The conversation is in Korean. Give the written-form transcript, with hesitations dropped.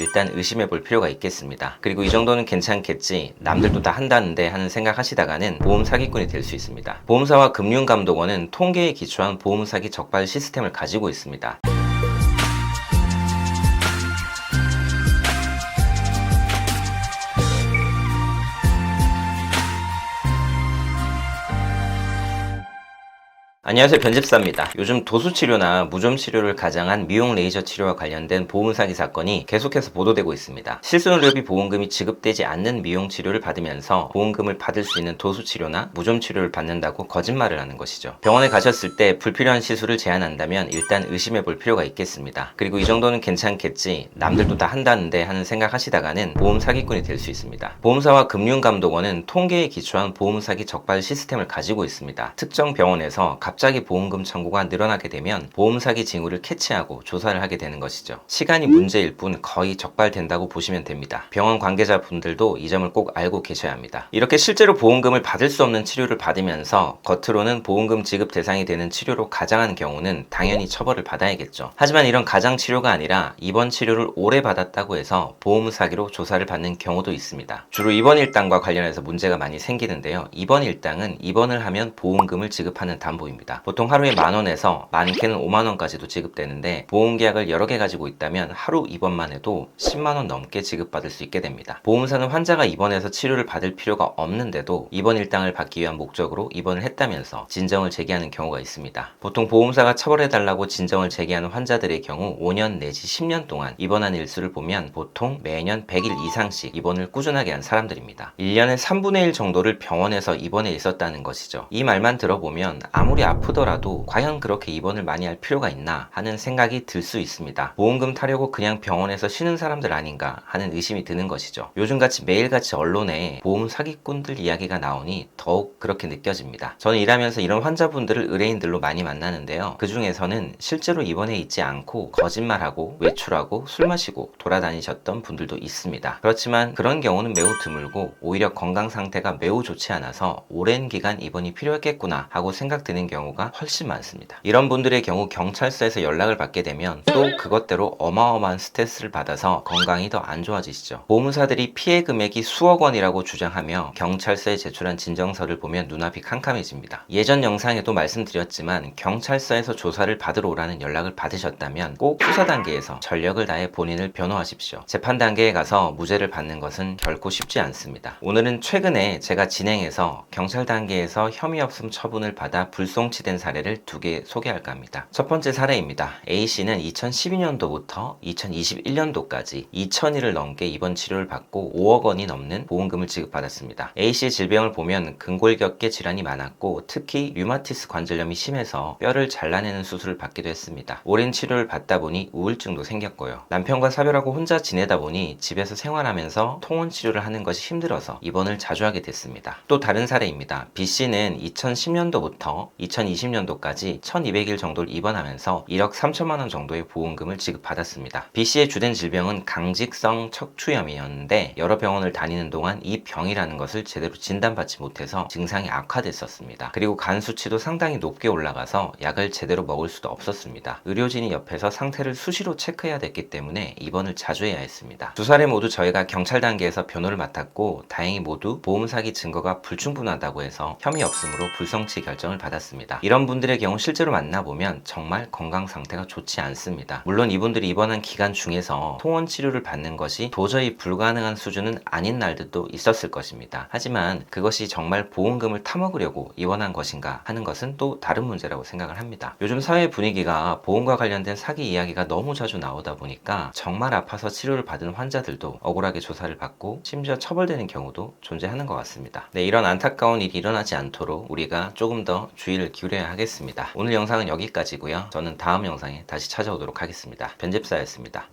일단 의심해 볼 필요가 있겠습니다. 그리고 이 정도는 괜찮겠지, 남들도 다 한다는데 하는 생각 하시다가는 보험 사기꾼이 될 수 있습니다. 보험사와 금융감독원은 통계에 기초한 보험 사기 적발 시스템을 가지고 있습니다. 안녕하세요, 변집사입니다. 요즘 도수치료나 무좀치료를 가장한 미용 레이저 치료와 관련된 보험 사기 사건이 계속해서 보도되고 있습니다. 실손의료비 보험금이 지급되지 않는 미용 치료를 받으면서 보험금을 받을 수 있는 도수치료나 무좀치료를 받는다고 거짓말을 하는 것이죠. 병원에 가셨을 때 불필요한 시술을 제한한다면 일단 의심해 볼 필요가 있겠습니다. 그리고 이 정도는 괜찮겠지, 남들도 다 한다는데 하는 생각 하시다가는 보험 사기꾼이 될 수 있습니다. 보험사와 금융감독원은 통계에 기초한 보험 사기 적발 시스템을 가지고 있습니다. 특정 병원에서 갑자기 보험금 청구가 늘어나게 되면 보험 사기 징후를 캐치하고 조사를 하게 되는 것이죠. 시간이 문제일 뿐 거의 적발된다고 보시면 됩니다. 병원 관계자분들도 이 점을 꼭 알고 계셔야 합니다. 이렇게 실제로 보험금을 받을 수 없는 치료를 받으면서 겉으로는 보험금 지급 대상이 되는 치료로 가장한 경우는 당연히 처벌을 받아야겠죠. 하지만 이런 가장 치료가 아니라 입원 치료를 오래 받았다고 해서 보험 사기로 조사를 받는 경우도 있습니다. 주로 입원 일당과 관련해서 문제가 많이 생기는데요. 입원 일당은 입원을 하면 보험금을 지급하는 담보입니다. 보통 하루에 10,000원에서 많게는 50,000원까지도 지급되는데, 보험계약을 여러 개 가지고 있다면 하루 입원만 해도 100,000원 넘게 지급받을 수 있게 됩니다. 보험사는 환자가 입원해서 치료를 받을 필요가 없는데도 입원 일당을 받기 위한 목적으로 입원을 했다면서 진정을 제기하는 경우가 있습니다. 보통 보험사가 처벌해달라고 진정을 제기하는 환자들의 경우 5년 내지 10년 동안 입원한 일수를 보면 보통 매년 100일 이상씩 입원을 꾸준하게 한 사람들입니다. 1년에 3분의 1 정도를 병원에서 입원해 있었다는 것이죠. 이 말만 들어보면 아무리 아프더라도 과연 그렇게 입원을 많이 할 필요가 있나 하는 생각이 들 수 있습니다. 보험금 타려고 그냥 병원에서 쉬는 사람들 아닌가 하는 의심이 드는 것이죠. 요즘같이 매일같이 언론에 보험 사기꾼들 이야기가 나오니 더욱 그렇게 느껴집니다. 저는 일하면서 이런 환자분들을 의뢰인들로 많이 만나는데요. 그 중에서는 실제로 입원해 있지 않고 거짓말하고 외출하고 술 마시고 돌아다니셨던 분들도 있습니다. 그렇지만 그런 경우는 매우 드물고 오히려 건강 상태가 매우 좋지 않아서 오랜 기간 입원이 필요했겠구나 하고 생각드는 경우가 훨씬 많습니다. 이런 분들의 경우 경찰서에서 연락을 받게 되면 또 그것대로 어마어마한 스트레스를 받아서 건강이 더 안 좋아지시죠. 보험사들이 피해 금액이 수억 원이라고 주장하며 경찰서에 제출한 진정서를 보면 눈앞이 캄캄해집니다. 예전 영상에도 말씀드렸지만 경찰서에서 조사를 받으러 오라는 연락을 받으셨다면 꼭 수사 단계에서 전력을 다해 본인을 변호하십시오. 재판 단계에 가서 무죄를 받는 것은 결코 쉽지 않습니다. 오늘은 최근에 제가 진행해서 경찰 단계에서 혐의 없음 처분을 받아 불송치된 사례를 2개 소개할까 합니다. 첫 번째 사례입니다. A씨는 2012년도부터 2021년도까지 2,000일을 넘게 입원 치료를 받고 5억 원이 넘는 보험금을 지급받았습니다. A씨의 질병을 보면 근골격계 질환이 많았고 특히 류마티스 관절염이 심해서 뼈를 잘라내는 수술을 받기도 했습니다. 오랜 치료를 받다 보니 우울증도 생겼고요. 남편과 사별하고 혼자 지내다 보니 집에서 생활하면서 통원 치료를 하는 것이 힘들어서 입원을 자주 하게 됐습니다. 또 다른 사례입니다. B씨는 2010년도부터 2020년도까지 1,200일 정도를 입원하면서 1억 3천만 원 정도의 보험금을 지급받았습니다. B씨의 주된 질병은 강직성 척추염이었는데 여러 병원을 다니는 동안 이 병이라는 것을 제대로 진단받지 못해서 증상이 악화됐었습니다. 그리고 간 수치도 상당히 높게 올라가서 약을 제대로 먹을 수도 없었습니다. 의료진이 옆에서 상태를 수시로 체크해야 됐기 때문에 입원을 자주 해야 했습니다. 두 사례 모두 저희가 경찰 단계에서 변호를 맡았고 다행히 모두 보험 사기 증거가 불충분하다고 해서 혐의 없음으로 불송치 결정을 받았습니다. 이런 분들의 경우 실제로 만나보면 정말 건강 상태가 좋지 않습니다. 물론 이분들이 입원한 기간 중에서 통원 치료를 받는 것이 도저히 불가능한 수준은 아닌 날들도 있었을 것입니다. 하지만 그것이 정말 보험금을 타먹으려고 입원한 것인가 하는 것은 또 다른 문제라고 생각을 합니다. 요즘 사회 분위기가 보험과 관련된 사기 이야기가 너무 자주 나오다 보니까 정말 아파서 치료를 받은 환자들도 억울하게 조사를 받고 심지어 처벌되는 경우도 존재하는 것 같습니다. 네, 이런 안타까운 일이 일어나지 않도록 우리가 조금 더 주의를 기울여야 하겠습니다. 오늘 영상은 여기까지고요. 저는 다음 영상에 다시 찾아오도록 하겠습니다. 변집사였습니다.